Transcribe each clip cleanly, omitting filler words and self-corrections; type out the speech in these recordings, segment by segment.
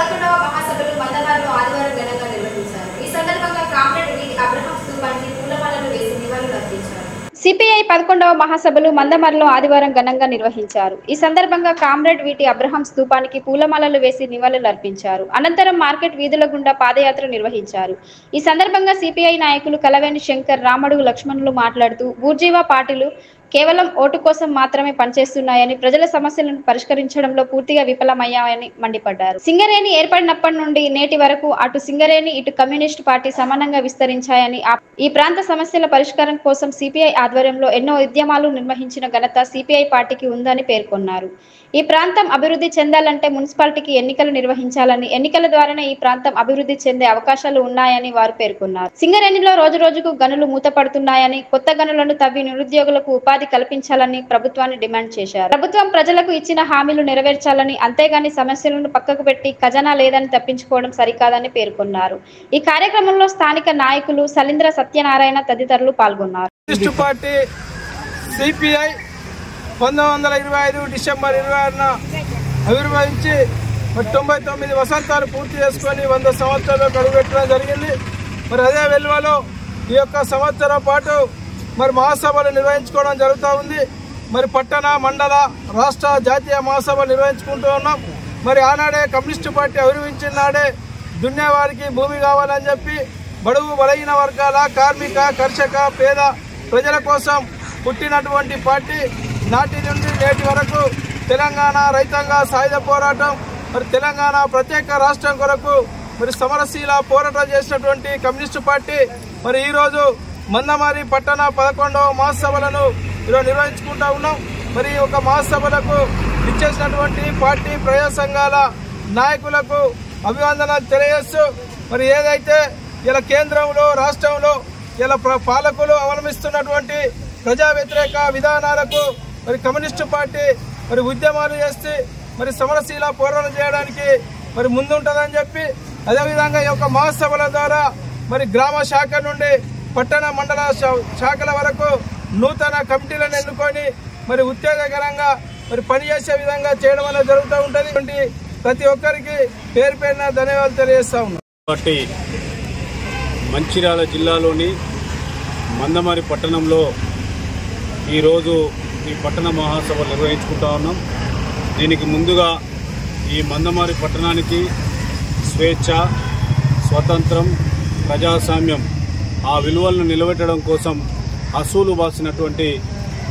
11వ మహాసభలు మందమర్రిలో ఆదివారం ఘనంగా నిర్వహించారు. ఈ సందర్భంగా కామ్రేడ్ వీటి అబ్రహాం స్తూపానికి పూలమాలలు వేసి నివాళులర్పించారు. సిపిఐ 11వ మహాసభలు మందమర్రిలో ఆదివారం ఘనంగా నిర్వహించారు. ఈ సందర్భంగా కామ్రేడ్ వీటి అబ్రహాం స్తూపానికి పూలమాలలు వేసి నివాళులర్పించారు. అనంతరం మార్కెట్ వీధుల గుండా పాదయాత్ర నిర్వహించారు. ఈ సందర్భంగా సిపిఐ నాయకులు కలవేణి శంకర్, రామడుగు లక్ష్మణులు మాట్లాడుతూ బూర్జీవా పార్టీలు కేవలం ఓటు కోసం మాత్రమే పనిచేస్తున్నాయని, ప్రజల సమస్యలను పరిష్కరించడంలో పూర్తిగా విఫలమయ్యాయని మండిపడ్డారు. సింగరేణి ఏర్పడినప్పటి నుండి నేటి వరకు అటు సింగరేణి ఇటు కమ్యూనిస్టు పార్టీ సమానంగా విస్తరించాయని, ఈ ప్రాంత సమస్యల పరిష్కారం కోసం సిపిఐ ఆధ్వర్యంలో ఎన్నో ఉద్యమాలు నిర్వహించిన ఘనత సిపిఐ పార్టీకి ఉందని పేర్కొన్నారు. ఈ ప్రాంతం అభివృద్ధి చెందాలంటే మున్సిపాలిటీకి ఎన్నికలు నిర్వహించాలని, ఎన్నికల ద్వారానే ఈ ప్రాంతం అభివృద్ధి చెందే అవకాశాలు ఉన్నాయని వారు పేర్కొన్నారు. సింగరేణిలో రోజు రోజుకు గనులు మూతపడుతున్నాయని, కొత్త గనులను తవ్వి నిరుద్యోగులకు ఉపాధి కల్పించాలని ప్రభుత్వాన్ని డిమాండ్ చేశారు. ప్రభుత్వం ప్రజలకు ఇచ్చిన హామీలు నెరవేర్చాలని, అంతేగాని సమస్యలను పక్కకు పెట్టి ఖజానా లేదని తప్పించుకోవడం సరికాదని పేర్కొన్నారు. ఈ కార్యక్రమంలో స్థానిక నాయకులు సలీంద్ర సత్యనారాయణ తదితరులు పాల్గొన్నారు. 1925 డిసెంబర్ 26న ఆవిర్భవించి 99 వసంతాలు పూర్తి చేసుకొని 100 సంవత్సరాలు అడుగుపెట్టడం జరిగింది. మరి అదే వెలువలో ఈ యొక్క సంవత్సరం పాటు మరి మహాసభలు నిర్వహించుకోవడం జరుగుతూ ఉంది. మరి పట్టణ, మండల, రాష్ట్ర, జాతీయ మహాసభలు నిర్వహించుకుంటూ ఉన్నాం. మరి ఆనాడే కమ్యూనిస్టు పార్టీ ఆవిర్భవించిన నాడే దున్నేవారికి భూమి కావాలని చెప్పి బడుగు బలహీన వర్గాల కార్మిక, కర్షక, పేద ప్రజల కోసం పుట్టినటువంటి పార్టీ నాటి నుండి నేటి వరకు తెలంగాణ రైతాంగ సాయుధ పోరాటం, మరి తెలంగాణ ప్రత్యేక రాష్ట్రం కొరకు మరి సమరశీల పోరాటం చేసినటువంటి కమ్యూనిస్టు పార్టీ మరి ఈరోజు మందమర్రి పట్టణ 11వ మహాసభలను ఈరోజు నిర్వహించుకుంటూ ఉన్నాం. మరి ఒక మహాసభలకు ఇచ్చేసినటువంటి పార్టీ ప్రజా సంఘాల నాయకులకు అభివందనలు తెలియజేస్తూ మరి ఏదైతే ఇలా కేంద్రంలో, రాష్ట్రంలో ఇలా పాలకులు అవలంబిస్తున్నటువంటి ప్రజా వ్యతిరేక విధానాలకు మరి కమ్యూనిస్టు పార్టీ మరి ఉద్యమాలు చేసి మరి సమరశీల పోరాటం చేయడానికి మరి ముందుంటుందని చెప్పి, అదేవిధంగా ఈ యొక్క మహాసభల ద్వారా మరి గ్రామ శాఖ నుండి పట్టణ, మండల శాఖల వరకు నూతన కమిటీలను ఎన్నుకొని మరి ఉత్తేజకరంగా మరి పనిచేసే విధంగా చేయడం అనేది జరుగుతూ ఉంటుంది. ప్రతి ఒక్కరికి పేరు పేరున ధన్యవాదాలు తెలియజేస్తా ఉన్నాం. మంచిర్యాల జిల్లాలోని మందమర్రి పట్టణంలో ఈరోజు ఈ పట్టణ మహాసభలు నిర్వహించుకుంటా ఉన్నాం. దీనికి ముందుగా ఈ మందమర్రి పట్టణానికి స్వేచ్ఛ, స్వతంత్రం, ప్రజాస్వామ్యం ఆ విలువలను నిలబెట్టడం కోసం అసూలు బాసినటువంటి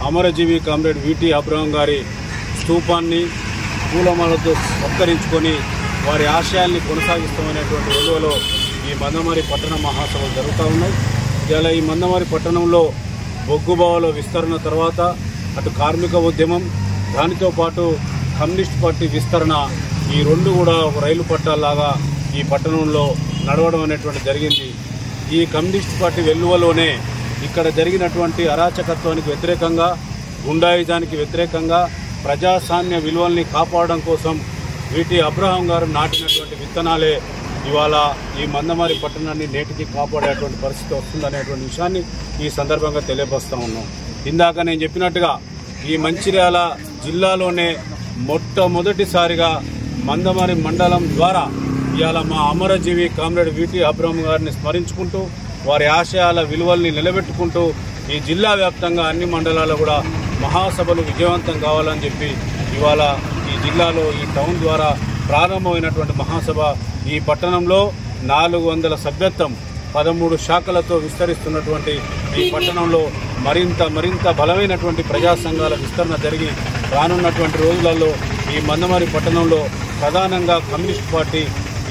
అమరజీవి కామ్రేడ్ వీటి అబ్రహాం గారి స్తూపాన్ని పూలమాలతో సత్కరించుకొని వారి ఆశయాల్ని కొనసాగిస్తామనేటువంటి విలువలో ఈ మందమర్రి పట్టణ మహాసభలు జరుగుతూ ఉన్నాయి. ఇలా ఈ మందమర్రి పట్టణంలో బొగ్గుబావుల విస్తరణ తర్వాత అటు కార్మిక ఉద్యమం, దానితో పాటు కమ్యూనిస్ట్ పార్టీ విస్తరణ, ఈ రెండు కూడా ఒక రైలు పట్టాలాగా ఈ పట్టణంలో నడవడం అనేటువంటి జరిగింది. ఈ కమ్యూనిస్ట్ పార్టీ వెల్లువలోనే ఇక్కడ జరిగినటువంటి అరాచకత్వానికి వ్యతిరేకంగా, గుండాయిజానికి వ్యతిరేకంగా, ప్రజాస్వామ్య విలువల్ని కాపాడడం కోసం వీటి అబ్రహాం గారు నాటినటువంటి విత్తనాలే ఇవాళ ఈ మందమర్రి పట్టణాన్ని నేటికి కాపాడేటువంటి పరిస్థితి వస్తుందనేటువంటి విషయాన్ని ఈ సందర్భంగా తెలియపరుస్తూ ఉన్నాం. ఇందాక నేను చెప్పినట్టుగా ఈ మంచిర్యాల జిల్లాలోనే మొట్టమొదటిసారిగా మందమర్రి మండలం ద్వారా ఇవాళ మా అమరజీవి కామ్రేడ్ వీటి అబ్రహాం గారిని స్మరించుకుంటూ వారి ఆశయాల విలువల్ని నిలబెట్టుకుంటూ ఈ జిల్లా వ్యాప్తంగా అన్ని మండలాల్లో కూడా మహాసభలు విజయవంతం కావాలని చెప్పి ఇవాళ ఈ జిల్లాలో ఈ టౌన్ ద్వారా ప్రారంభమైనటువంటి మహాసభ ఈ పట్టణంలో 400 సభ్యత్వం 13 శాఖలతో విస్తరిస్తున్నటువంటి ఈ పట్టణంలో మరింత బలమైనటువంటి ప్రజా సంఘాల విస్తరణ జరిగి రానున్నటువంటి రోజులలో ఈ మందమర్రి పట్టణంలో ప్రధానంగా కమ్యూనిస్ట్ పార్టీ,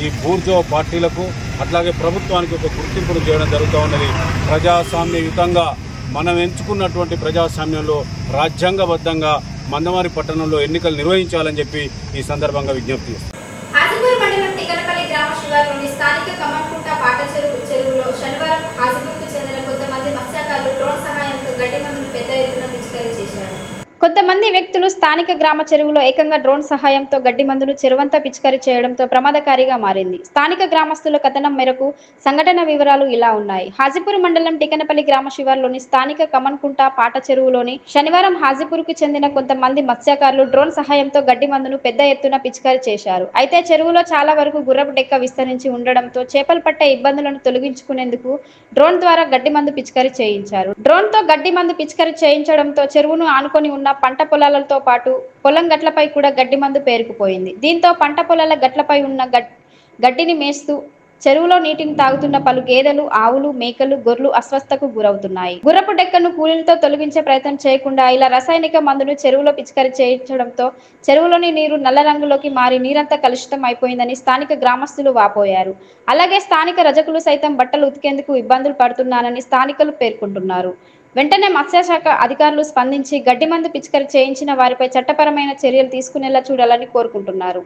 ఈ బూర్జో పార్టీలకు అట్లాగే ప్రభుత్వానికి ఒక గుర్తింపును చేయడం జరుగుతూ ఉన్నది. ప్రజాస్వామ్యయుతంగా మనం ఎంచుకున్నటువంటి ప్రజాస్వామ్యంలో రాజ్యాంగబద్ధంగా మందమర్రి పట్టణంలో ఎన్నికలు నిర్వహించాలని చెప్పి ఈ సందర్భంగా విజ్ఞప్తి చేస్తాం. హాజీపూర్ మండలం టికనపల్లి గ్రామ శివారులోని స్థానిక కమన్కుంట పాట చెరువులో శనివారం హాజీపూర్కు చెందిన కొంతమంది మత్స్యకారులు డ్రోన్ సహాయంతో గడ్డి మందును పెద్ద ఎత్తున పిచికారీ చేశారు. కొంతమంది వ్యక్తులు స్థానిక గ్రామ చెరువులో ఏకంగా డ్రోన్ సహాయంతో గడ్డి మందును చెరువంతా పిచికారీ చేయడంతో ప్రమాదకారిగా మారింది. స్థానిక గ్రామస్తుల కథనం మేరకు సంఘటన వివరాలు ఇలా ఉన్నాయి. హాజీపూర్ మండలం టికనపల్లి గ్రామ శివార్లోని స్థానిక కమన్కుంట పాట చెరువులోని శనివారం హాజీపూర్కు చెందిన కొంతమంది మత్స్యకారులు డ్రోన్ సహాయంతో గడ్డి మందును పెద్ద ఎత్తున పిచికారీ చేశారు. అయితే చెరువులో చాలా వరకు గుర్రపు డెక్క విస్తరించి ఉండడంతో చేపలు పట్టే ఇబ్బందులను తొలగించుకునేందుకు డ్రోన్ ద్వారా గడ్డి మందు పిచికారీ చేయించారు. డ్రోన్ తో గడ్డి మందు పిచికారీ చేయించడంతో చెరువును ఆనుకొని ఉన్న పంట పొలాలతో పాటు పొలం గట్లపై కూడా గడ్డి మందు పేరుకుపోయింది. దీంతో పంట పొలాల గట్లపై ఉన్న గడ్డిని మేస్తూ చెరువులో నీటిని తాగుతున్న పలు గేదెలు, ఆవులు, మేకలు, గొర్రెలు అస్వస్థకు గురవుతున్నాయి. గుర్రపు డెక్కను కూలీలతో తొలగించే ప్రయత్నం చేయకుండా ఇలా రసాయనిక మందును చెరువులో పిచికారీ చేయించడంతో చెరువులోని నీరు నల్ల రంగులోకి మారి నీరంతా కలుషితం అయిపోయిందని స్థానిక గ్రామస్తులు వాపోయారు. అలాగే స్థానిక రజకులు సైతం బట్టలు ఉతికేందుకు ఇబ్బందులు పడుతున్నారని స్థానికులు పేర్కొంటున్నారు. వెంటనే మత్స్యశాఖ అధికారులు స్పందించి గడ్డి మందు పిచికారీ చేయించిన వారిపై చట్టపరమైన చర్యలు తీసుకునేలా చూడాలని కోరుకుంటున్నారు.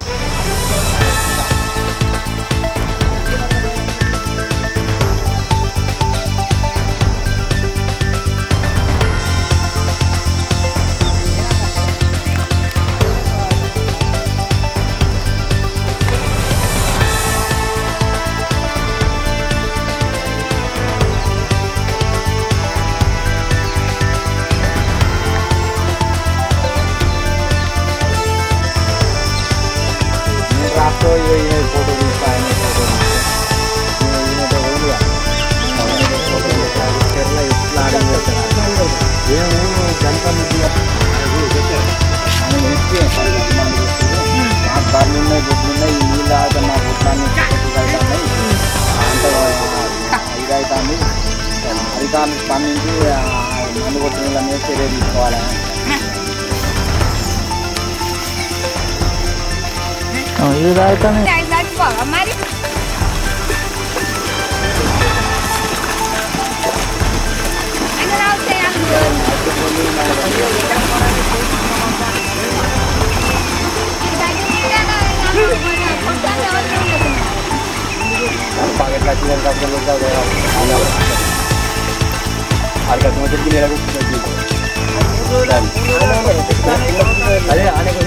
అధికారులు స్పందించి మందు కొట్టిన మీద చర్య తీసుకోవాలి. మరి అదే అనేక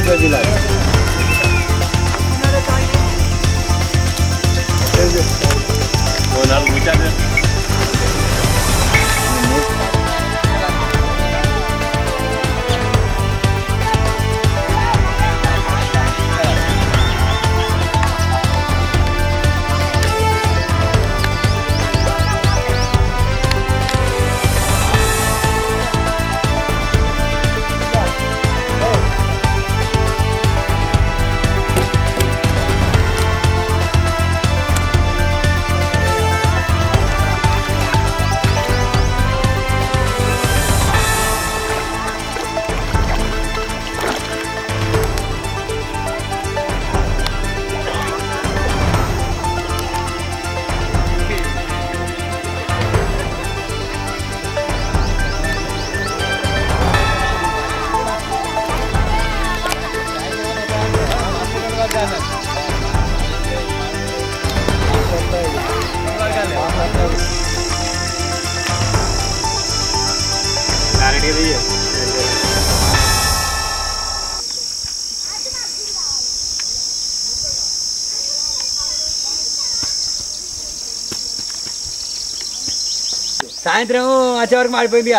సాయంత్రం వచ్చే వరకు మాడిపోయింది.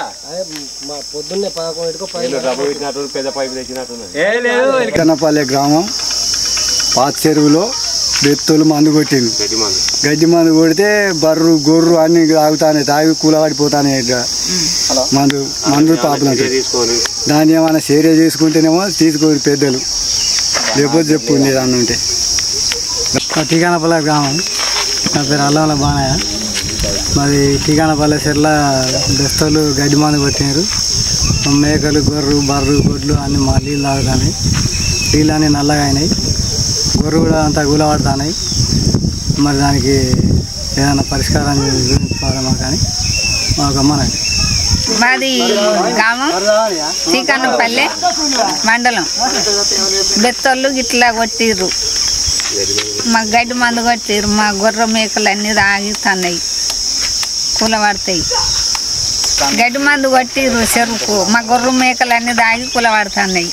పొద్దున్నే 11 పెద్ద పైపు తెచ్చినట్టు కనపల్లి గ్రామం పాత చెరువులో బెత్తోలు మందు కొట్టింది. గడ్డి మందు కొడితే బర్రు గొర్రు అన్ని తాగుతానే తాగి కూలబడిపోతానే మందు పాపలు. దాన్ని ఏమైనా చర్య చేసుకుంటేనేమో తీసుకోరు పెద్దలు, లేకపోతే చెప్పుండే దాన్ని ఉంటే. టీకానపల్లి గ్రామం, నా పేరు అల్లంల బానయ్య. మరి టీకానపల్లి చెర్ల బెస్తలు గడ్డి మందు కొట్టినారు. మేకలు, గొర్రు, బర్రు, గొడ్లు అన్ని మా నీళ్ళు తాగుతాయి. నీళ్ళు అన్నీ నల్లగా అయినాయి. గొర్రె కూడా అంతా కూలబడుతున్నాయి. మరి దానికి ఏదైనా పరిష్కారం చూపించాలమా కానీ మాకు అమ్మనండి. మాది గ్రామం టీకానపల్లి మండలం. బెత్తోళ్ళు ఇట్లా కొట్టిర్రు, మా గడ్డి మందు కొట్టిర్రు. మా గొర్రె మేకలు అన్నీ తాగుతున్నాయి, కూలబడతాయి. గడ్డి మందు కొట్టిర్రు చెరుకు. మా గొర్రెలు మేకలు అన్నీ దాగి కులబడుతున్నాయి.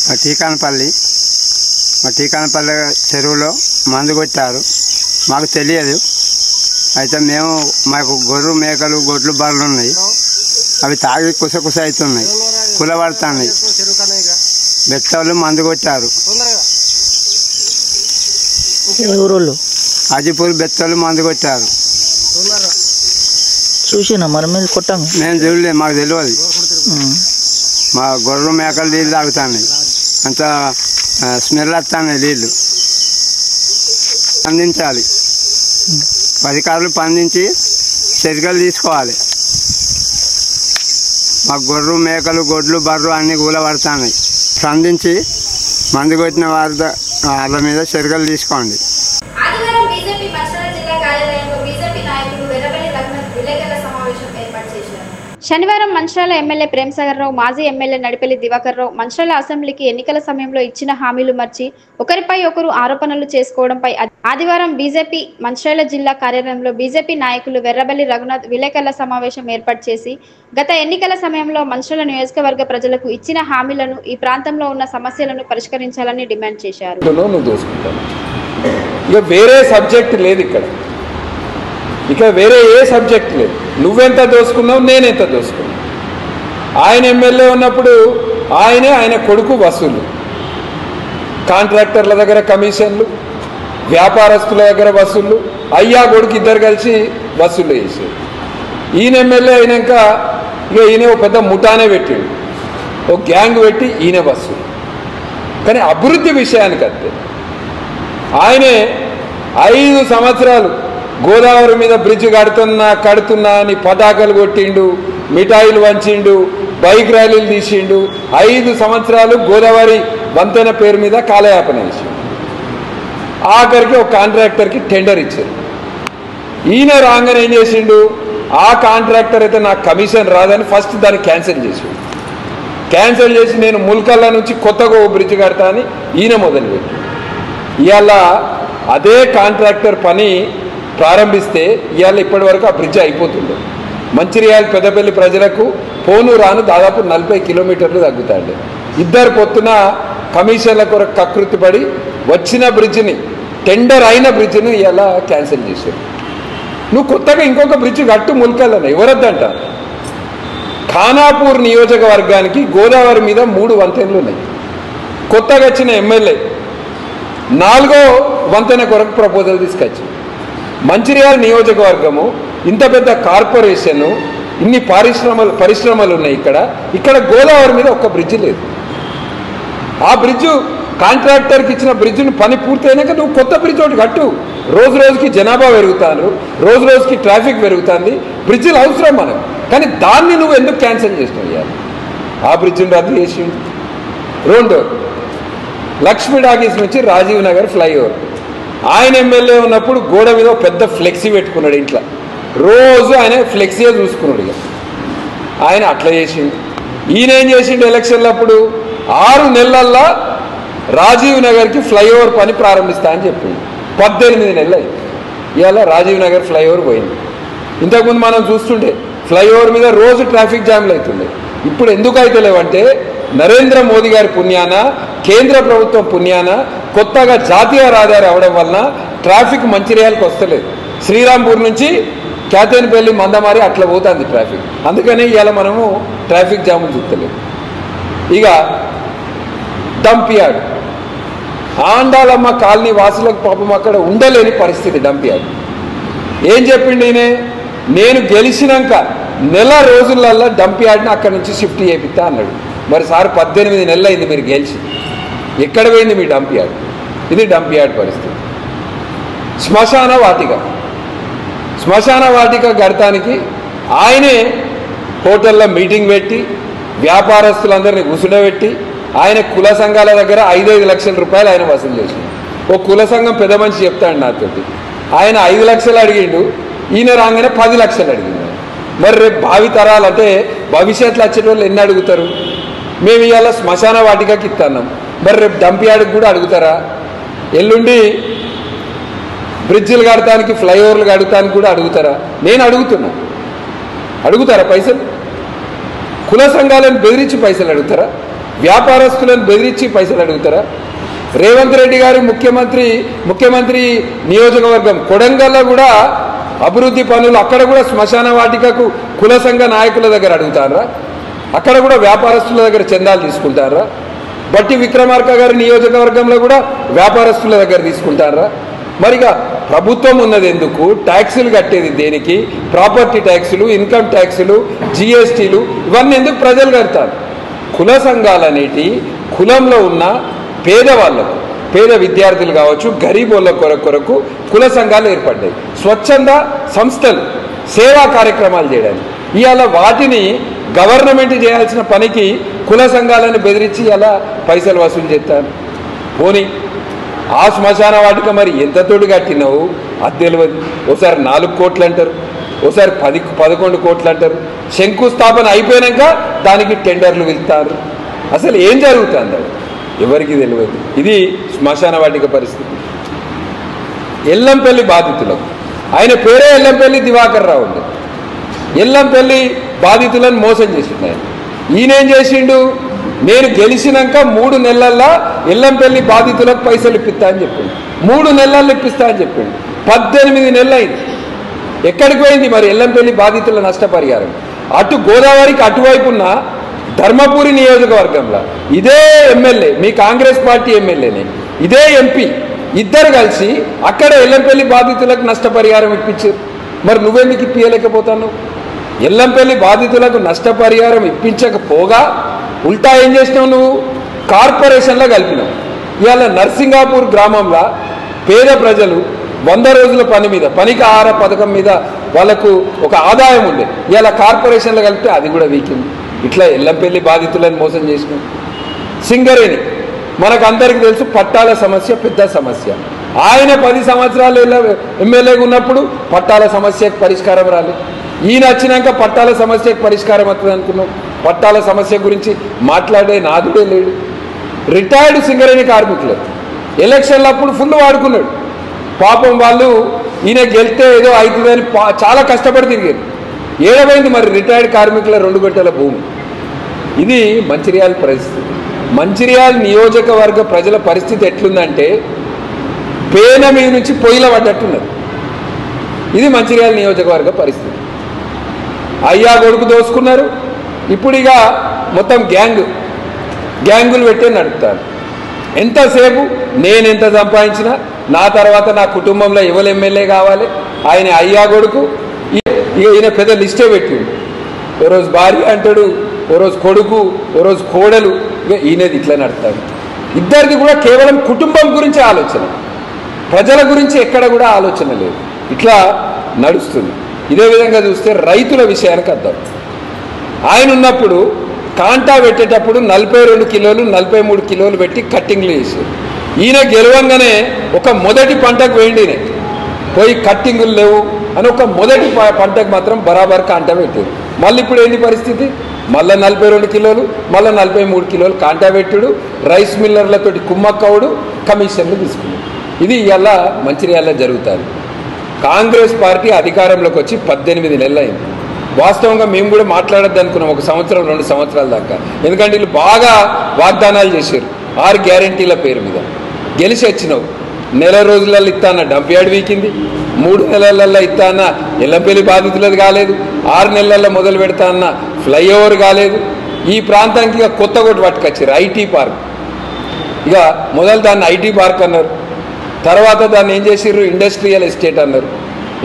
మా టీకానపల్లి చెరువులో మందు కొట్టారు. మాకు తెలియదు. అయితే మాకు గొర్రెలు మేకలు గొడ్లు బర్రెలు ఉన్నాయి. అవి తాగి కుస అవుతున్నాయి, కులబడుతున్నాయి. బెత్తలు మందు కొట్టారు. అజిపూర్ బెత్తలు మందు కొట్టారు. చూసినా మరి మీరు కొట్టాము? మేము చూడలేదు, మాకు తెలియదు. మా గొర్రెలు మేకలు నీళ్ళు తాగుతున్నాయి, అంత స్మెల్ వస్తున్నాయి నీళ్ళు. స్పందించాలి, అధికారులు స్పందించి చర్యలు తీసుకోవాలి. మా గొర్రెలు మేకలు గొడ్లు బర్రెలు అన్నీ కూలబడుతున్నాయి. స్పందించి మందు కొట్టిన వాళ్ళ మీద చర్యలు తీసుకోండి. ఆదివారం బీజేపీ మంచిర్యాల జిల్లా కార్యాలయంలో బీజేపీ నాయకులు వెర్రబెల్లి రఘునాథ్ విలేకరుల సమావేశం ఏర్పాటు చేశారు. శనివారం మంచిర్యాల ఎమ్మెల్యే ప్రేమసాగర్ రావు, మాజీ ఎమ్మెల్యే నడిపెల్లి దివాకర్ రావు మంచిర్యాల అసెంబ్లీకి ఎన్నికల సమయంలో ఇచ్చిన హామీలు మర్చి ఒకరిపై ఒకరు ఆరోపణలు చేసుకోవడంపై ఆదివారం బీజేపీ మంచిర్యాల జిల్లా కార్యాలయంలో బీజేపీ నాయకులు వెర్రబెల్లి రఘునాథ్ విలేకరుల సమావేశం ఏర్పాటు చేసి గత ఎన్నికల సమయంలో మంచిర్యాల నియోజకవర్గ ప్రజలకు ఇచ్చిన హామీలను, ఈ ప్రాంతంలో ఉన్న సమస్యలను పరిష్కరించాలని డిమాండ్ చేశారు. ఇక వేరే సబ్జెక్ట్ లేదు ఇక వేరే ఏ సబ్జెక్ట్ లేదు. నువ్వెంత దోసుకున్నావు, నేనెంత దోసుకున్నావు. ఆయన ఎమ్మెల్యే ఉన్నప్పుడు ఆయన కొడుకు వసూలు, కాంట్రాక్టర్ల దగ్గర కమిషన్లు, వ్యాపారస్తుల దగ్గర వసూళ్ళు, అయ్యా కొడుకు ఇద్దరు కలిసి వసూలు చేసేది. ఈయన ఎమ్మెల్యే అయినాక ఇక ఈయన ఒక పెద్ద ముఠానే పెట్టాడు, ఒక గ్యాంగ్ పెట్టి ఈయన వసూలు. కానీ అభివృద్ధి విషయానికి అంతే. ఆయనే 5 సంవత్సరాలు గోదావరి మీద బ్రిడ్జ్ కడుతున్నా అని పటాకులు కొట్టిండు, మిఠాయిలు వంచిండు, బైక్ ర్యాలీలు తీసిండు. 5 సంవత్సరాలు గోదావరి వంతెన పేరు మీద కాలయాపన చేసిండు. ఆఖరికి ఒక కాంట్రాక్టర్కి టెండర్ ఇచ్చారు. ఈయన రాగానే ఏం చేసిండు, ఆ కాంట్రాక్టర్ అయితే నాకు కమిషన్ రాదని ఫస్ట్ దాన్ని క్యాన్సిల్ చేసిండు. క్యాన్సిల్ చేసి నేను ముల్కల్లా నుంచి కొత్తగా ఓ బ్రిడ్జ్ కడతా అని ఈయన మొదలుపెట్టి ఇవాళ అదే కాంట్రాక్టర్ పని ప్రారంభిస్తే ఇవాళ ఇప్పటి వరకు ఆ బ్రిడ్జ్ అయిపోతుంది. మంచిర్యాల పెద్దపల్లి ప్రజలకు పోను రాను దాదాపు 40 కిలోమీటర్లు తగ్గుతాండి. ఇద్దరు పొత్తున కమిషన్ల కొరకు కకృతిపడి వచ్చిన బ్రిడ్జిని, టెండర్ అయిన బ్రిడ్జిని ఇవాళ క్యాన్సిల్ చేశారు. నువ్వు కొత్తగా ఇంకొక బ్రిడ్జ్ కట్టు ముల్కల్లని ఎవరొద్దంట. ఖానాపూర్ నియోజకవర్గానికి గోదావరి మీద 3 వంతెనలు ఉన్నాయి. కొత్తగా వచ్చిన ఎమ్మెల్యే 4వ వంతెన కొరకు ప్రపోజల్ తీసుకొచ్చి, మంచిర్యాల నియోజకవర్గము ఇంత పెద్ద కార్పొరేషను, ఇన్ని పరిశ్రమలు ఉన్నాయి. ఇక్కడ గోదావరి మీద ఒక్క బ్రిడ్జ్ లేదు. ఆ బ్రిడ్జు కాంట్రాక్టర్కి ఇచ్చిన బ్రిడ్జ్ను పని పూర్తయినాక నువ్వు కొత్త బ్రిడ్జ్ ఒకటి కట్టు. రోజు రోజుకి జనాభా పెరుగుతాను, రోజు రోజుకి ట్రాఫిక్ పెరుగుతుంది, బ్రిడ్జిలు అవసరం మనకు. కానీ దాన్ని నువ్వు ఎందుకు క్యాన్సిల్ చేస్తున్నావు? ఆ బ్రిడ్జిని రద్దు చేసి 2 లక్ష్మీ డాకీస్ నుంచి రాజీవ్ నగర్ ఫ్లైఓవర్. ఆయన ఎమ్మెల్యే ఉన్నప్పుడు గోడ మీద పెద్ద ఫ్లెక్సీ పెట్టుకున్నాడు ఇంట్లో, రోజు ఆయన ఫ్లెక్సీగా చూసుకున్నాడు. ఇక ఆయన అట్లా చేసిండు. ఈయన ఏం చేసిండు, ఎలక్షన్లప్పుడు 6 నెలల్లో రాజీవ్ నగర్కి ఫ్లైఓవర్ పని ప్రారంభిస్తా అని చెప్పిండు. 18 నెలలు అయింది. ఇవాళ రాజీవ్ నగర్ ఫ్లైఓవర్ పోయింది. ఇంతకుముందు మనం చూస్తుంటే ఫ్లైఓవర్ మీద రోజు ట్రాఫిక్ జామ్లు అవుతుండే. ఇప్పుడు ఎందుకు అయితే లేవంటే నరేంద్ర మోదీ గారి పుణ్యాన, కేంద్ర ప్రభుత్వం పుణ్యాన కొత్తగా జాతీయ రహదారి అవడం వలన ట్రాఫిక్ మంచిర్యాలకు వస్తలేదు. శ్రీరాంపూర్ నుంచి క్యాతేనిపల్లి మందమారి అట్లా పోతుంది ట్రాఫిక్. అందుకనే ఇవాళ మనము ట్రాఫిక్ జాములు చూస్తలేము. ఇక డంప్ యార్డ్, ఆండాలమ్మ కాలనీ వాసులకు పాపం అక్కడ ఉండలేని పరిస్థితి. డంప్ యార్డ్ ఏం చెప్పిండు ఈయన, నేను గెలిచినాక నెల రోజులల్లో డంప్ యార్డ్ని అక్కడి నుంచి షిఫ్ట్ చేపిస్తా అన్నాడు. మరి సార్ 18 నెలలు అయింది మీరు గెలిచి, ఎక్కడ పోయింది మీ డంప్ యార్డ్? ఇది డంప్ యార్డ్ పరిస్థితి. శ్మశాన వాటిక గడతానికి ఆయనే హోటల్లో మీటింగ్ పెట్టి వ్యాపారస్తులందరినీ కూర్చుండబెట్టి ఆయన కుల సంఘాల దగ్గర 5-5 లక్షల రూపాయలు ఆయన వసూలు చేసిండు. ఓ కుల సంఘం పెద్ద మనిషి చెప్తాడు నాతోటి, ఆయన 5 లక్షలు అడిగిండు, ఈయన రాగానే 10 లక్షలు అడిగిండు. మరి రేపు భావి తరాలంటే భవిష్యత్తులో వచ్చేటోళ్ళు ఎన్ని అడుగుతారు? మేము ఇవాళ శ్మశాన వాటికకి ఇస్తున్నాం, మరి రేపు డంప్ యార్డ్కి కూడా అడుగుతారా? ఎల్లుండి బ్రిడ్జిలు కడటానికి, ఫ్లైఓవర్లు కడటానికి కూడా అడుగుతారా? నేను అడుగుతారా పైసలు? కుల సంఘాలను బెదిరించి పైసలు అడుగుతారా? వ్యాపారస్తులను బెదిరించి పైసలు అడుగుతారా? రేవంత్ రెడ్డి గారు ముఖ్యమంత్రి నియోజకవర్గం కొడంగల్లో కూడా అభివృద్ధి పనులు అక్కడ కూడా శ్మశాన వాటికకు కుల సంఘ నాయకుల దగ్గర అడుగుతారా? అక్కడ కూడా వ్యాపారస్తుల దగ్గర చందాలు తీసుకుంటారా? బట్టి విక్రమార్క గారి నియోజకవర్గంలో కూడా వ్యాపారస్తుల దగ్గర తీసుకుంటారా? మరిగా ప్రభుత్వం ఉన్నది ఎందుకు? ట్యాక్సులు కట్టేది దేనికి? ప్రాపర్టీ ట్యాక్సులు, ఇన్కమ్ ట్యాక్సులు, జిఎస్టీలు ఇవన్నీ ఎందుకు ప్రజలు కడతారు? కుల సంఘాలనేటి కులంలో ఉన్న పేదవాళ్ళకు, పేద విద్యార్థులు కావచ్చు, గరీబోళ్ళ కొరకు కుల సంఘాలు ఏర్పడ్డాయి. స్వచ్ఛంద సంస్థలు సేవా కార్యక్రమాలు చేయడానికి. ఇవాళ వాటిని గవర్నమెంట్ చేయాల్సిన పనికి కుల సంఘాలను బెదిరించి ఇలా పైసలు వసూలు చేస్తారు. పోనీ ఆ శ్మశాన వాటిక మరి ఎంత తోడు కట్టినావు అది తెలియదు. ఓసారి 4 కోట్లు అంటారు, ఓసారి 11 కోట్లు అంటారు. శంకుస్థాపన అయిపోయాక దానికి టెండర్లు వెళ్తారు. అసలు ఏం జరుగుతుంది ఎవరికి తెలియదు. ఇది శ్మశాన వాటిక పరిస్థితి. ఎల్లంపల్లి బాధితులకు, ఆయన పేరే ఎల్లంపల్లి దివాకర్ రావు అండి. ఎల్లంపల్లి బాధితులను మోసం చేసిండు ఆయన. ఈయనేం చేసిండు? నేను గెలిచినాక 3 నెలల్లో ఎల్లంపల్లి బాధితులకు పైసలు ఇప్పిస్తా అని చెప్పిండు. 3 నెలల్లో ఇప్పిస్తా అని చెప్పిండు. 18 నెలలు అయింది. ఎక్కడికి పోయింది మరి ఎల్లంపల్లి బాధితుల నష్టపరిహారం? అటు గోదావరికి అటువైపున్న ధర్మపురి నియోజకవర్గంలో ఇదే ఎమ్మెల్యే, మీ కాంగ్రెస్ పార్టీ ఎమ్మెల్యేనే, ఇదే ఎంపీ ఇద్దరు కలిసి అక్కడ ఎల్లంపల్లి బాధితులకు నష్టపరిహారం ఇప్పించారు. మరి నువ్వెందుకు ఇప్పించలేకపోతాను? ఎల్లంపల్లి బాధితులకు నష్టపరిహారం ఇప్పించకపోగా ఉల్టా ఏం చేసినావు? నువ్వు కార్పొరేషన్లో కలిపినావు. ఇవాళ నర్సింగాపూర్ గ్రామంలో పేద ప్రజలు 100 రోజుల పని మీద, పనికి ఆహార పథకం మీద వాళ్ళకు ఒక ఆదాయం ఉండే. ఇవాళ కార్పొరేషన్లో కలిపితే అది కూడా వీకింది. ఇట్లా ఎల్లంపల్లి బాధితులను మోసం చేసినాం. సింగరేణి మనకు అందరికీ తెలుసు, పట్టాల సమస్య పెద్ద సమస్య. ఆయన 10 సంవత్సరాలు ఎమ్మెల్యేగా ఉన్నప్పుడు పట్టాల సమస్యకు పరిష్కారం రాలేదు. ఈయన వచ్చినాక పట్టాల సమస్యకు పరిష్కారం అవుతుంది అనుకున్నాం. పట్టాల సమస్య గురించి మాట్లాడే నాదుడే లేడు. రిటైర్డ్ సింగరేణి కార్మికులు ఎలక్షన్లప్పుడు ఫుల్ వాడుకున్నాడు. పాపం వాళ్ళు ఈయన గెలిస్తే ఏదో అవుతుందని చాలా కష్టపడి తిరిగారు. ఏడవైంది మరి రిటైర్డ్ కార్మికుల 2 గంటల భూమి. ఇది మంచిర్యాల పరిస్థితి. మంచిర్యాల నియోజకవర్గ ప్రజల పరిస్థితి ఎట్లుందంటే పేన మీద నుంచి పొయ్యిల పడ్డట్టున్నది. ఇది మంచిర్యాల నియోజకవర్గ పరిస్థితి. అయ్యా కొడుకు దోసుకున్నారు. ఇప్పుడు ఇక మొత్తం గ్యాంగులు పెట్టే నడుపుతారు. ఎంతసేపు నేను ఎంత సంపాదించినా నా తర్వాత నా కుటుంబంలో ఎవరు ఎమ్మెల్యే కావాలి, ఆయన అయ్యా కొడుకు. ఇక ఈయన పెద్ద లిస్టే పెట్టిండు. ఓ రోజు భార్య అంటాడు, ఓ రోజు కొడుకు, ఓ రోజు కోడలు. ఇక ఈయనది ఇట్లా నడుపుతాడు. ఇద్దరిది కూడా కేవలం కుటుంబం గురించి ఆలోచన, ప్రజల గురించి ఎక్కడ కూడా ఆలోచన లేదు. ఇట్లా నడుస్తుంది. ఇదే విధంగా చూస్తే రైతుల విషయానికి వద్దాం. ఆయన ఉన్నప్పుడు కాంటా పెట్టేటప్పుడు 42 కిలోలు 43 కిలోలు పెట్టి కట్టింగ్లు చేశారు. ఈయన గెలవంగానే ఒక మొదటి పంటకు వేయండి పోయి కట్టింగులు లేవు అని ఒక మొదటి పంటకు మాత్రం బరాబర్ కాంటా పెట్టారు. మళ్ళీ ఇప్పుడు ఏంది పరిస్థితి? మళ్ళీ 42 కిలోలు మళ్ళీ 43 కిలోలు కాంటా పెట్టుడు, రైస్ మిల్లర్లతోటి కుమ్మక్కవుడు, కమిషన్లు తీసుకున్నాడు. ఇది ఇలా మంచిర్యాలలో జరుగుతుంది. కాంగ్రెస్ పార్టీ అధికారంలోకి వచ్చి 18 నెలలు అయింది. వాస్తవంగా మేము కూడా మాట్లాడద్దు అనుకున్నాం 1 సంవత్సరం 2 సంవత్సరాల దాకా. ఎందుకంటే వీళ్ళు బాగా వాగ్దానాలు చేశారు 6 గ్యారంటీల పేరు మీద. గెలిచి వచ్చినావు. నెల రోజులలో ఇస్తా అన్న డంప్ యార్డ్ వీకింది, 3 నెలలలో ఇస్తా అన్న ఎల్లంపల్లి బాధితులది కాలేదు, 6 నెలల్లో మొదలు పెడతా అన్న ఫ్లైఓవర్ కాలేదు. ఈ ప్రాంతానికి ఇక కొత్త కొట్టి పట్టుకొచ్చారు ఐటీ పార్క్. ఇక మొదలు దాన్ని ఐటీ పార్క్ అన్నారు, తర్వాత దాన్ని ఏం చేసారు ఇండస్ట్రియల్ ఎస్టేట్ అన్నారు,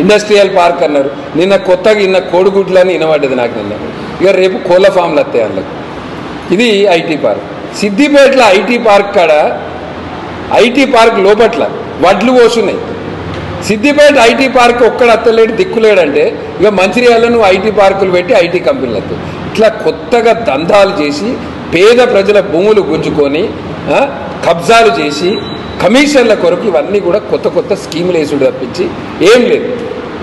ఇండస్ట్రియల్ పార్క్ అన్నారు. నిన్న కొత్తగా ఇన్న కోడిగుడ్లని వినబడ్డది నాకు నిన్న. ఇక రేపు కోళ్ళ ఫామ్లు వస్తాయి అందులో. ఇది ఐటీ పార్క్. సిద్దిపేటలో ఐటీ పార్క్ కాడ ఐటీ పార్క్ లోపట్ల వడ్లు పోసున్నాయి. సిద్దిపేట ఐటీ పార్క్ ఒక్కడ అత్తలేడు దిక్కులేడంటే ఇక మంచిర్యాలలో నువ్వు ఐటీ పార్కులు పెట్టి ఐటీ కంపెనీలు వస్తాయి. ఇట్లా కొత్తగా దందాలు చేసి పేద ప్రజల భూములు గుంజుకొని కబ్జాలు చేసి కమిషన్ల కొరకు ఇవన్నీ కూడా కొత్త కొత్త స్కీములు వేసుడు తప్పించి ఏం లేదు.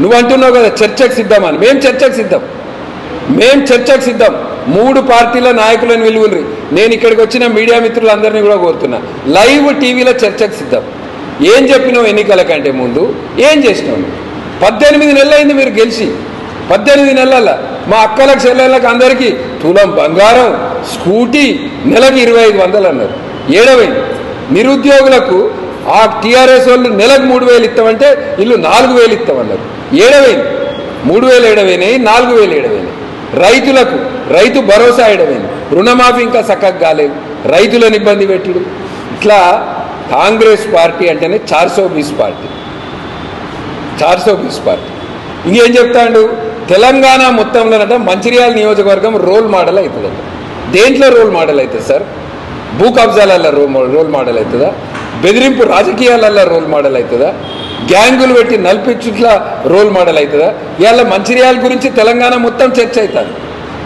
నువ్వు అంటున్నావు కదా చర్చకు సిద్ధమని. మేము చర్చకు సిద్ధం. 3 పార్టీల నాయకులను విలువరి. నేను ఇక్కడికి వచ్చిన మీడియా మిత్రులందరినీ కూడా కోరుతున్నా, లైవ్ టీవీలో చర్చకు సిద్ధం. ఏం చెప్పినావు ఎన్నికల కంటే ముందు, ఏం చేసినావు? 18 నెలలు అయింది మీరు గెలిచి. 18 నెలల మా అక్కలకు చెల్లెళ్ళకి అందరికీ తులం బంగారం, స్కూటీ, నెలకు 2500 అన్నారు. ఏడవైంది. నిరుద్యోగులకు ఆ టీఆర్ఎస్ వాళ్ళు నెలకు 3000 ఇస్తామంటే ఇల్లు 4000 ఇస్తామన్నారు. ఏడవైంది. 3000 ఏడవైనాయి, 4000 ఏడవైనాయి. రైతులకు రైతు భరోసా ఏడవైంది. రుణమాఫీ ఇంకా చక్కగా కాలేదు. రైతులను ఇబ్బంది పెట్టుడు. ఇట్లా కాంగ్రెస్ పార్టీ అంటేనే 420 పార్టీ. 420 పార్టీ. ఇంకేం చెప్తాడు? తెలంగాణ మొత్తంలోనట మంచిర్యాల నియోజకవర్గం రోల్ మోడల్ అవుతుందట. దేంట్లో రోల్ మోడల్ అవుతుంది సార్? భూ కబ్జాలల్లో రోల్ మోడల్ అవుతుందా? బెదిరింపు రాజకీయాలల్లో రోల్ మోడల్ అవుతుందా? గ్యాంగులు పెట్టి నల్పించుట్ల రోల్ మోడల్ అవుతుందా? ఇవాళ మంచిర్యాల గురించి తెలంగాణ మొత్తం చర్చ అవుతుంది.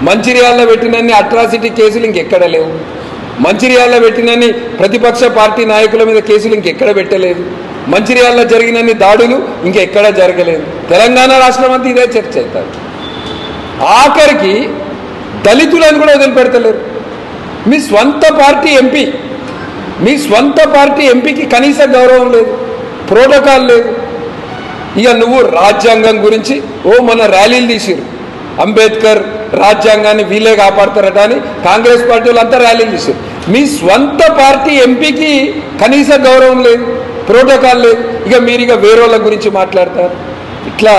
మంచిర్యాలలో పెట్టినన్ని అట్రాసిటీ కేసులు ఇంకెక్కడ లేవు. మంచిర్యాలలో పెట్టినన్ని ప్రతిపక్ష పార్టీ నాయకుల మీద కేసులు ఇంకెక్కడ పెట్టలేదు. మంచిర్యాలలో జరిగినన్ని దాడులు ఇంకెక్కడా జరగలేదు. తెలంగాణ రాష్ట్రం అంతా ఇదే చర్చ అవుతారు. ఆఖరికి దళితులను కూడా వదిలిపెడతలేరు. మీ స్వంత పార్టీ ఎంపీకి కనీస గౌరవం లేదు, ప్రోటోకాల్ లేదు. ఇక నువ్వు రాజ్యాంగం గురించి మన ర్యాలీలు తీసిరు. అంబేద్కర్ రాజ్యాంగాన్ని వీళ్ళే కాపాడతారట అని కాంగ్రెస్ పార్టీ వాళ్ళంతా ర్యాలీలు తీసారు. మీ స్వంత పార్టీ ఎంపీకి కనీస గౌరవం లేదు, ప్రోటోకాల్ లేదు. ఇక మీరు వేరేళ్ళ గురించి మాట్లాడతారు. ఇట్లా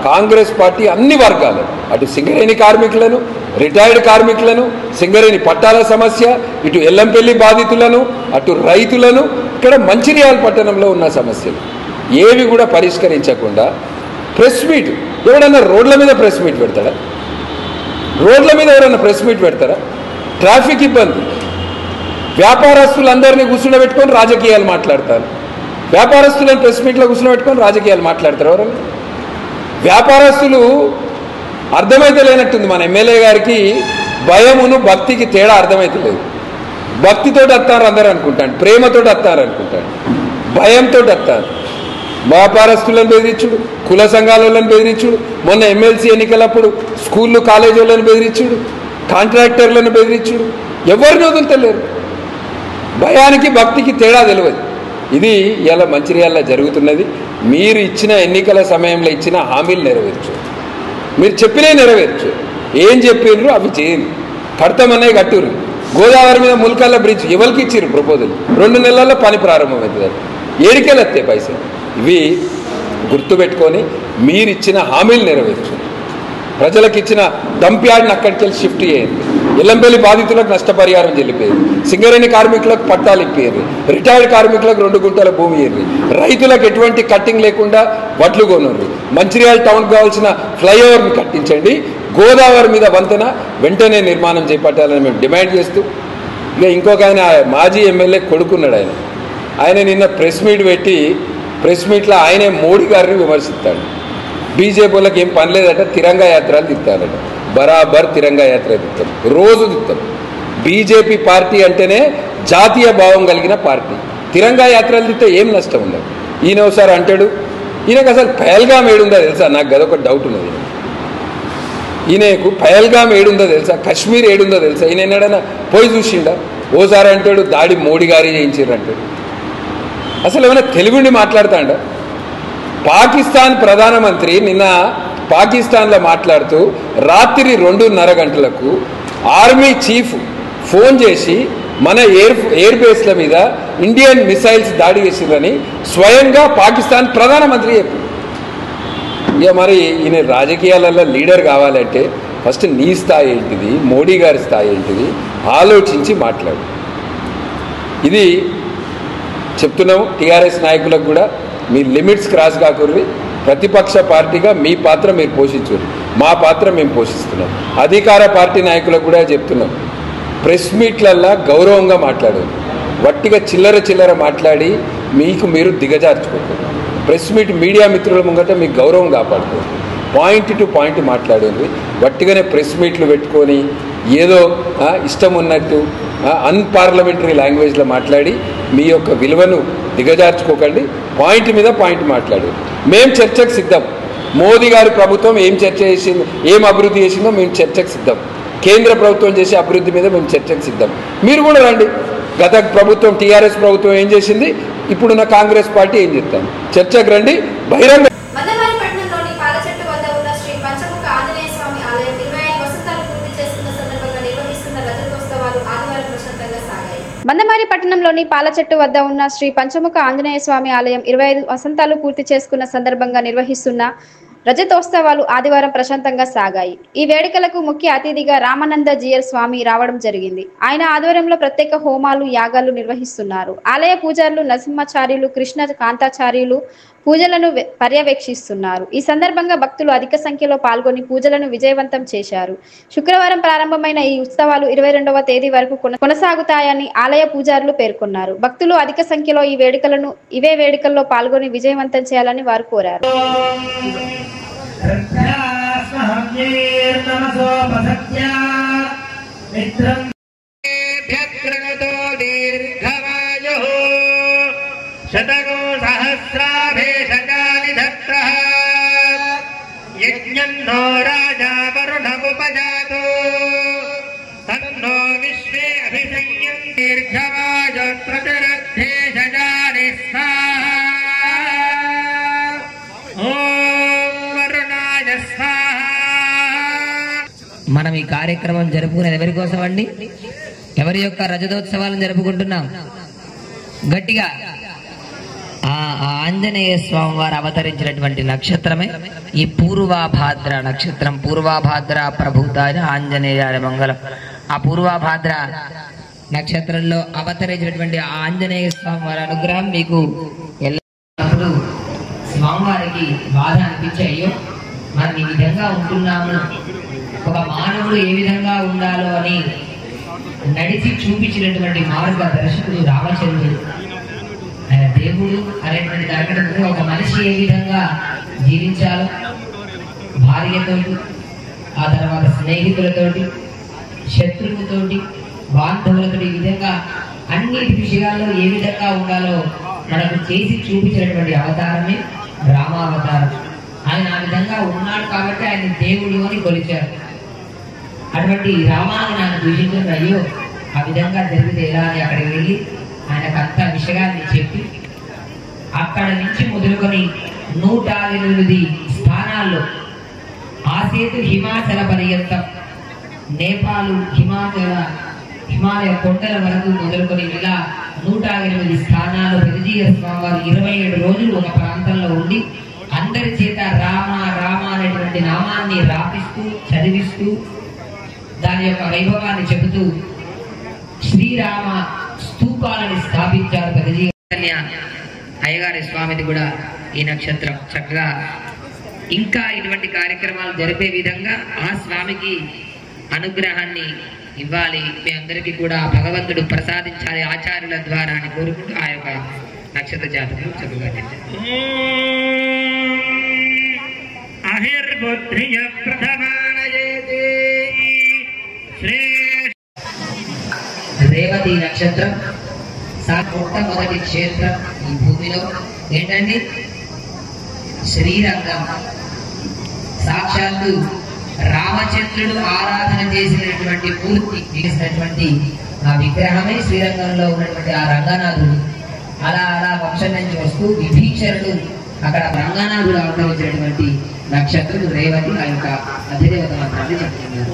కాంగ్రెస్ పార్టీ అన్ని వర్గాలు, అటు సింగరేణి కార్మికులను, రిటైర్డ్ కార్మికులను, సింగరేణి పట్టాల సమస్య, ఇటు ఎల్లంపల్లి బాధితులను, అటు రైతులను, ఇక్కడ మంచిర్యాల పట్టణంలో ఉన్న సమస్యలు ఏవి కూడా పరిష్కరించకుండా ప్రెస్ మీట్, ఎవడన్నా రోడ్ల మీద ప్రెస్ మీట్ పెడతాడా? రోడ్ల మీద ఎవరన్నా ప్రెస్ మీట్ పెడతారా? ట్రాఫిక్ ఇబ్బంది, వ్యాపారస్తులందరినీ కూర్చుండబెట్టుకొని రాజకీయాలు మాట్లాడతారు. వ్యాపారస్తులను ప్రెస్ మీట్లో కూర్చుండబెట్టుకొని రాజకీయాలు మాట్లాడతారు. ఎవరన్నా వ్యాపారస్తులు అర్థమైతే లేనట్టుంది. మన ఎమ్మెల్యే గారికి భయమును భక్తికి తేడా అర్థమైతే లేదు. భక్తితోటి వస్తారు అందరూ అనుకుంటాను, ప్రేమతోటి వస్తారు అనుకుంటాను, భయంతో వస్తారు. వ్యాపారస్తులను బెదిరించుడు, కుల సంఘాలను బెదిరించుడు, మొన్న ఎమ్మెల్సీ ఎన్నికలప్పుడు స్కూళ్ళు కాలేజీలను బెదిరించుడు, కాంట్రాక్టర్లను బెదిరించుడు, ఎవరిని వదులుతలేరు. భయానికి భక్తికి తేడా తెలియదు. ఇది ఇలా మంచిర్యాలలో జరుగుతున్నది. మీరు ఇచ్చిన ఎన్నికల సమయంలో ఇచ్చిన హామీలు నెరవేర్చు, మీరు చెప్పినవి నెరవేర్చు. ఏం చెప్పిండ్రు అవి చేయండి. కడతామనే కట్టురు. గోదావరి మీద ముల్కల్ల బ్రిడ్జ్ ఎవరికి ఇచ్చిర్రు ప్రపోజల్? 2 నెలల్లో పని ప్రారంభమవుతుంది. ఏడికెళ్ళొస్తే పైసలు? ఇవి గుర్తుపెట్టుకొని మీరు ఇచ్చిన హామీలు నెరవేర్చు. ప్రజలకు ఇచ్చిన డంప్ యార్డ్ని అక్కడికి వెళ్ళి షిఫ్ట్ చేయండి. ఎల్లంపల్లి బాధితులకు నష్టపరిహారం చెల్లిపోయింది, సింగరేణి కార్మికులకు పట్టాలు ఇప్పేరు, రిటైర్డ్ కార్మికులకు 2 గుంటల భూమి ఇయ్యి, రైతులకు ఎటువంటి కట్టింగ్ లేకుండా వడ్లు కొనుర్రు, మంచిర్యాల టౌన్కి కావాల్సిన ఫ్లైఓవర్ని కట్టించండి, గోదావరి మీద వంతెన వెంటనే నిర్మాణం చేపట్టాలని మేము డిమాండ్ చేస్తూ, ఇక ఇంకొక ఆయన మాజీ ఎమ్మెల్యే కొడుకున్నాడు. ఆయన నిన్న ప్రెస్ మీట్ పెట్టి ప్రెస్ మీట్లో ఆయనే మోడీ గారిని విమర్శిస్తాడు. బీజేపీ వాళ్ళకి ఏం పని లేదట, తిరంగా యాత్రలు తిత్తారట. బరాబర్ తిరంగా యాత్ర తిత్తాం, రోజు తిత్తాం. బీజేపీ పార్టీ అంటేనే జాతీయ భావం కలిగిన పార్టీ. తిరంగా యాత్రలు తిత్తే ఏం నష్టం ఉండదు. ఈయన ఒకసారి అంటాడు, ఈయనకు అసలు పహల్గాం ఏడుందో తెలుసా? నాకు గదొక డౌట్ ఉన్నది. ఈయనకు పహల్గాం ఏడుందో తెలుసా? కశ్మీర్ ఏడుందో తెలుసా? ఈయన ఎన్నడైనా పోయి చూసిండా? ఓసారి అంటాడు దాడి మోడీ గారి చేయించారు అంటాడు. అసలు ఏమైనా తెలుగుండి మాట్లాడుతాండ? పాకిస్తాన్ ప్రధానమంత్రి నిన్న పాకిస్తాన్లో మాట్లాడుతూ రాత్రి 2:30 గంటలకు ఆర్మీ చీఫ్ ఫోన్ చేసి మన ఎయిర్ బేస్ల మీద ఇండియన్ మిసైల్స్ దాడి చేసిందని స్వయంగా పాకిస్తాన్ ప్రధానమంత్రి చెప్పారు. ఇక మరి ఈయన రాజకీయాలలో లీడర్ కావాలంటే ఫస్ట్ నీ స్థాయి ఏంటిది, మోడీ గారి స్థాయి ఏంటిది ఆలోచించి మాట్లాడు. ఇది చెప్తున్నాము టీఆర్ఎస్ నాయకులకు కూడా, మీ లిమిట్స్ క్రాస్ కాకూడదు. ప్రతిపక్ష పార్టీగా మీ పాత్ర మీరు పోషించరు, మా పాత్ర మేము పోషిస్తున్నాం. అధికార పార్టీ నాయకులకు కూడా చెప్తున్నాం, ప్రెస్ మీట్లల్లో గౌరవంగా మాట్లాడారు. వట్టిగా చిల్లర మాట్లాడి మీకు మీరు దిగజార్చుకోండి. ప్రెస్ మీట్ మీడియా మిత్రుల ముంగట మీకు గౌరవం కాపాడుకోండి. పాయింట్ టు పాయింట్ మాట్లాడండి. వట్టిగానే ప్రెస్ మీట్లు పెట్టుకొని ఏదో ఇష్టం ఉన్నట్టు అన్పార్లమెంటరీ లాంగ్వేజ్లో మాట్లాడి మీ యొక్క విలువను దిగజార్చుకోకండి. పాయింట్ మీద పాయింట్ మాట్లాడు. మేము చర్చకు సిద్ధం. మోదీ గారి ప్రభుత్వం ఏం చర్చ చేసిందో, ఏం అభివృద్ధి చేసిందో మేము చర్చకు సిద్ధం. కేంద్ర ప్రభుత్వం చేసే అభివృద్ధి మీద మేము చర్చకు సిద్ధం. మీరు కూడా రండి. గత ప్రభుత్వం టీఆర్ఎస్ ప్రభుత్వం ఏం చేసింది, ఇప్పుడున్న కాంగ్రెస్ పార్టీ ఏం చేస్తాను, చర్చకు రండి. బహిరంగ మందమరి పట్టణంలోని పాలచెట్టు వద్ద ఉన్న శ్రీ పంచముఖ ఆంజనేయ పట్టణంలోని పాలచెట్టు వద్ద ఉన్న శ్రీ పంచముఖ ఆంజనేయ స్వామి ఆలయం 25 వసంతాలు పూర్తి చేసుకున్న సందర్భంగా నిర్వహిస్తున్న రజతోత్సవాలు ఆదివారం ప్రశాంతంగా సాగాయి. ఈ వేడుకలకు ముఖ్య అతిథిగా రామానంద జియర్ స్వామి రావడం జరిగింది. ఆయన ఆధ్వర్యంలో ప్రత్యేక హోమాలు, యాగాలు నిర్వహిస్తున్నారు. ఆలయ పూజారులు నరసింహాచార్యులు, కృష్ణ కాంతాచార్యులు పూజలను పర్యవేక్షిస్తున్నారు. ఈ సందర్భంగా భక్తులు అధిక సంఖ్యలో పాల్గొని పూజలను విజయవంతం చేశారు. శుక్రవారం ప్రారంభమైన ఈ ఉత్సవాలు 22వ తేదీ వరకు కొనసాగుతాయని ఆలయ పూజారులు పేర్కొన్నారు. భక్తులు అధిక సంఖ్యలో ఇవే వేడుకల్లో పాల్గొని విజయవంతం చేయాలని వారు కోరారు. शतको सहस्राभेषजानि धत्तः यज्ञन्नो राजा वरुणमुपजातो तन्नो विश्वे अभिसंयं दीर्घवायो प्रतिरद्धेषजानि स्वाहा ओम वरुणाय स्वाहा. మనం ఈ కార్యక్రమం జరుపుకునేది ఎవరి కోసం అండి? ఎవరి యొక్క రజతోత్సవాలను జరుపుకుంటున్నాం? గట్టిగా ఆంజనేయ స్వామి వారు అవతరించినటువంటి నక్షత్రమే ఈ పూర్వభాద్ర నక్షత్రం. పూర్వభాద్ర ప్రభుతాయ ఆంజనేయాయ మంగళం. ఆ పూర్వభాద్ర నక్షత్రంలో అవతరించినటువంటి ఆంజనేయ స్వామి వారి అనుగ్రహం మీకు ఎల్లప్పుడూ స్వామివారికి బాధ అనిపించాయో మనం ఈ విధంగా ఉంటున్నాము, ఒక మానవుడు ఏ విధంగా ఉండాలో అని నడిచి చూపించినటువంటి మార్గదర్శకుడు రామచంద్రుడు. ఆయన దేవుడు అనేటువంటి దానికి ఒక మనిషి ఏ విధంగా జీవించాలో, భార్యతోటి, ఆ తర్వాత స్నేహితులతోటి, శత్రువులతోటి, బాంధవులతో, ఈ విధంగా అన్ని విషయాల్లో ఏ విధంగా ఉండాలో మనకు చేసి చూపించినటువంటి అవతారమే రామావతారం. ఆయన ఆ విధంగా ఉన్నాడు కాబట్టి ఆయన దేవుడు అని కొలిచారు. అటువంటి రామాన్ని నాకు దూషించిన అయ్యో ఆ విధంగా జరిగితే ఎలా అని అక్కడికి వెళ్ళి ఆయనకంత విషయాన్ని చెప్పి అక్కడ నుంచి మొదలుకొని 108 స్థానాల్లో ఆసేతు హిమాచల పర్యంతం, నేపాలు హిమాలయ కొండల వరకు మొదలుకొని ఇలా 108 స్థానాలు పెదజీయ స్వామివారు 27 రోజులు ఒక ప్రాంతంలో ఉండి అందరి చేత రామ రామ అనేటువంటి నామాన్ని రాపిస్తూ చదివిస్తూ దాని యొక్క వైభవాన్ని చెబుతూ శ్రీరామ స్తూపాలను స్థాపించారు. పెదజీ అయ్యగారి స్వామిది కూడా ఈ నక్షత్రం. చక్కగా ఇంకా ఇటువంటి కార్యక్రమాలు జరిపే విధంగా ఆ స్వామికి అనుగ్రహాన్ని ఇవ్వాలి, మీ అందరికీ కూడా భగవంతుడు ప్రసాదించాలి ఆచార్యుల ద్వారా అని కోరుకుంటూ ఆ యొక్క నక్షత్ర జాతకం చక్కగా రేవతి నక్షత్రం మొట్టమొదటి క్షేత్రం ఈ భూమిలో ఏంటండి? శ్రీరంగం. సాక్షాత్తు రామచంద్రుడు ఆరాధన చేసినటువంటి పూర్తి చేసినటువంటి ఆ విగ్రహమే శ్రీరంగంలో ఉన్నటువంటి ఆ రంగనాథుడు. అలా అలా వంశం నుంచి వస్తూ విభీషణుడు అక్కడ రంగనాథుడు అవతరించినటువంటి నక్షత్రం రేవతి. ఆ యొక్క అధిదేవత మంత్రాన్ని చెప్తున్నారు.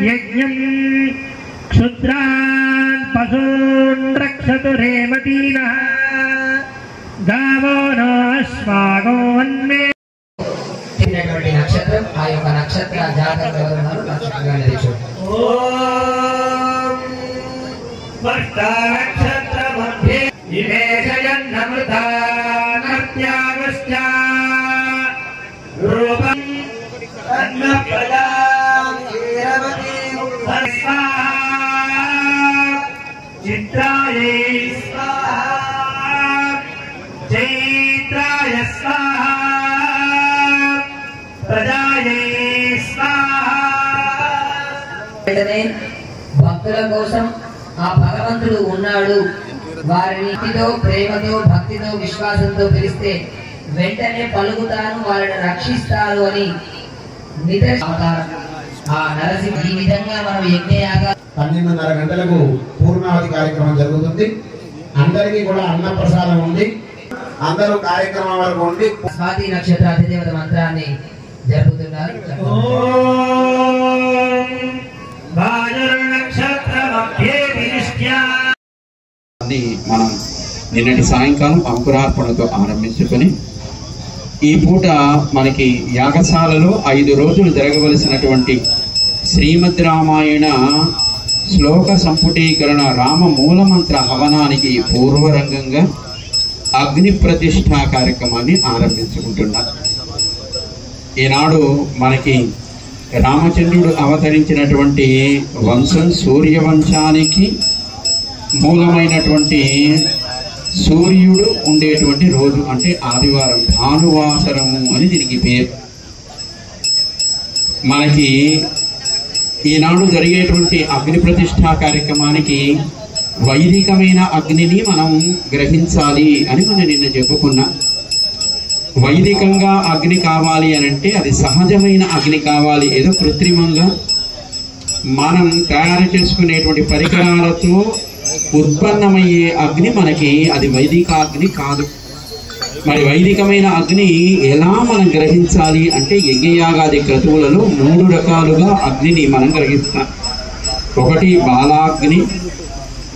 యజ్ఞం క్షుద్రాన్ పశూన్ రక్షతు రేవతీనః గావో నాశ్వాగోన్మే. నక్షత్రం ఆ యొక్క నక్షత్ర జాతకం నక్షత్ర మధ్య ఇవేశయన్నమృతానర్త్యాగశ్చ రూపం చిత్రాయే స్వాహా చైత్రాయ స్వాహా ప్రజాయే స్వాహా. భక్తుల కోసం ఆ భగవంతుడు ఉన్నాడు. వారిని ప్రేమతో భక్తితో విశ్వాసంతో పిలిస్తే వెంటనే పలుకుతాను, వారిని రక్షిస్తాను అని ఆ నరసింహ. ఈ విధంగా మనం యజ్ఞయాగా 12:30 గంటలకు పూర్ణావతి కార్యక్రమం జరుగుతుంది. అందరికీ కూడా అన్నప్రసాదం ఉంది. అందరూ కార్యక్రమం వరకు ఉండి స్వాతి నక్షత్ర అధిదేవత మంత్రాన్ని జరుపుతున్నారు. మనం నిన్నటి సాయంకాలం అంకురార్పణతో ఆరంభించుకొని ఈ పూట మనకి యాగశాలలో 5 రోజులు జరగవలసినటువంటి శ్రీమద్ రామాయణ శ్లోక సంపుటీకరణ రామ మూలమంత్ర హవనానికి పూర్వరంగంగా అగ్ని ప్రతిష్ఠా కార్యక్రమాన్ని ఆరంభించుకుంటున్నాం. ఈనాడు మనకి రామచంద్రుడు అవతరించినటువంటి వంశం సూర్యవంశానికి మూలమైనటువంటి సూర్యుడు ఉండేటువంటి రోజు అంటే ఆదివారం, భానువాసరము అని దీనికి పేరు. మనకి ఈనాడు జరిగేటువంటి అగ్ని ప్రతిష్ఠా కార్యక్రమానికి వైదికమైన అగ్నిని మనం గ్రహించాలి అని మనం నిన్న చెప్పుకున్నా. వైదికంగా అగ్ని కావాలి అని అంటే అది సహజమైన అగ్ని కావాలి. ఏదో కృత్రిమంగా మనం తయారు చేసుకునేటువంటి పరికరాలతో ఉత్పన్నమయ్యే అగ్ని మనకి అది వైదిక అగ్ని కాదు. మరి వైదికమైన అగ్ని ఎలా మనం గ్రహించాలి అంటే యజ్ఞయాగాది క్రతువులలో 3 రకాలుగా అగ్నిని మనం గ్రహిస్తాం. 1 బాలాగ్ని,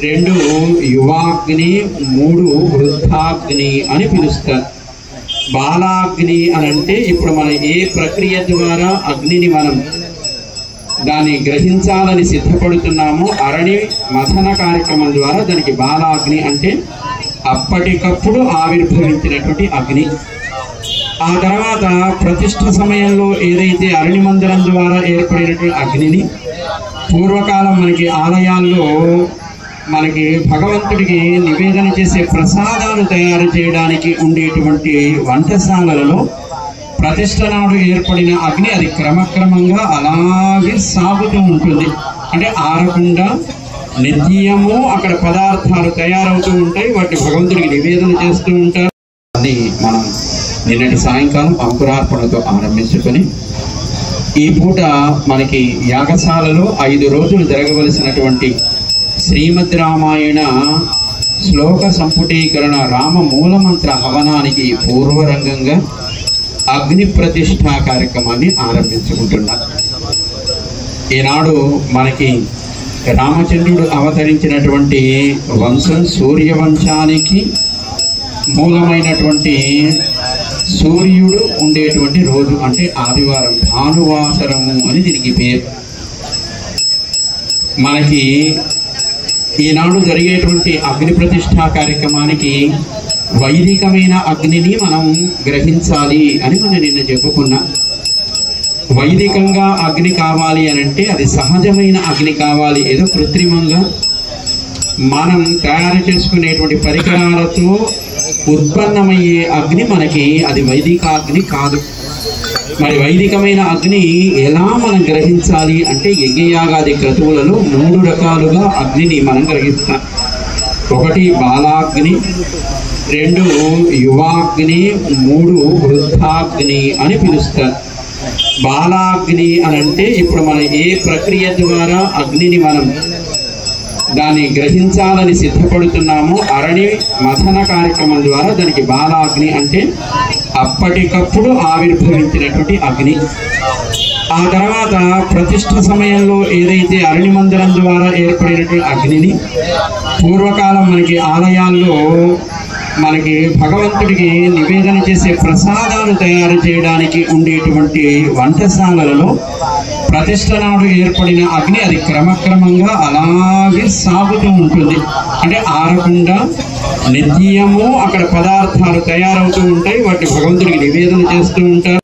2 యువాగ్ని, 3 వృద్ధాగ్ని అని పిలుస్తారు. బాలాగ్ని అని అంటే ఇప్పుడు మనం ఏ ప్రక్రియ ద్వారా అగ్నిని మనం దాన్ని గ్రహించాలని సిద్ధపడుతున్నామో అరణి మథన కార్యక్రమం ద్వారా దానికి బాలాగ్ని అంటే అప్పటికప్పుడు ఆవిర్భవించినటువంటి అగ్ని. ఆ తర్వాత ప్రతిష్ఠ సమయంలో ఏదైతే అరణి మందిరం ద్వారా ఏర్పడినటువంటి అగ్నిని పూర్వకాలం మనకి ఆలయాల్లో మనకి భగవంతుడికి నివేదన చేసే ప్రసాదాలు తయారు చేయడానికి ఉండేటువంటి వంటశాలలలో ప్రతిష్ఠ నాడు ఏర్పడిన అగ్ని అది క్రమక్రమంగా అలాగే సాగుతూ ఉంటుంది. అంటే ఆరకుండా నిత్యము అక్కడ పదార్థాలు తయారవుతూ ఉంటాయి, వాటిని భగవంతుడికి నివేదన చేస్తూ ఉంటారు. అది మనం నిన్నటి సాయంకాలం అంకురార్పణతో ఆరంభించుకొని ఈ పూట మనకి యాగశాలలో 5 రోజులు జరగవలసినటువంటి శ్రీమద్ రామాయణ శ్లోక సంపుటీకరణ రామ మూలమంత్ర హవనానికి పూర్వరంగంగా అగ్ని ప్రతిష్ఠా కార్యక్రమాన్ని ఆరంభించుకుంటున్నాం. ఈనాడు మనకి రామచంద్రుడు అవతరించినటువంటి వంశం సూర్యవంశానికి మూలమైనటువంటి సూర్యుడు ఉండేటువంటి రోజు అంటే ఆదివారం, భానువాసరము అని దీనికి పేరు. మనకి ఈనాడు జరిగేటువంటి అగ్ని ప్రతిష్ఠా కార్యక్రమానికి వైదికమైన అగ్నిని మనం గ్రహించాలి అని మనం నిన్న చెప్పుకున్నా. వైదికంగా అగ్ని కావాలి అని అంటే అది సహజమైన అగ్ని కావాలి. ఏదో కృత్రిమంగా మనం తయారు చేసుకునేటువంటి పరికరాలతో ఉత్పన్నమయ్యే అగ్ని మనకి అది వైదిక అగ్ని కాదు. మరి వైదికమైన అగ్ని ఎలా మనం గ్రహించాలి అంటే యజ్ఞయాగాది క్రతువులలో 3 రకాలుగా అగ్నిని మనం గ్రహిస్తాం. 1 బాలాగ్ని, 2 యువాగ్ని, 3 వృద్ధాగ్ని అని పిలుస్తారు. బాలాగ్ని అని అంటే ఇప్పుడు మనం ఏ ప్రక్రియ ద్వారా అగ్నిని మనం దాన్ని గ్రహించాలని సిద్ధపడుతున్నామో అరణి మథన కార్యక్రమం ద్వారా దానికి బాలాగ్ని అంటే అప్పటికప్పుడు ఆవిర్భవించినటువంటి అగ్ని. ఆ తర్వాత ప్రతిష్ఠ సమయంలో ఏదైతే అరణి మందిరం ద్వారా ఏర్పడినటువంటి అగ్నిని పూర్వకాలం మనకి ఆలయాల్లో మనకి భగవంతుడికి నివేదన చేసే ప్రసాదాలు తయారు చేయడానికి ఉండేటువంటి వంటశాలలలో ప్రతిష్ఠ నాడు ఏర్పడిన అగ్ని అది క్రమక్రమంగా అలాగే సాగుతూ ఉంటుంది. అంటే ఆరకుండా నిత్యము అక్కడ పదార్థాలు తయారవుతూ ఉంటాయి, వాటిని భగవంతుడికి నివేదన చేస్తూ ఉంటారు.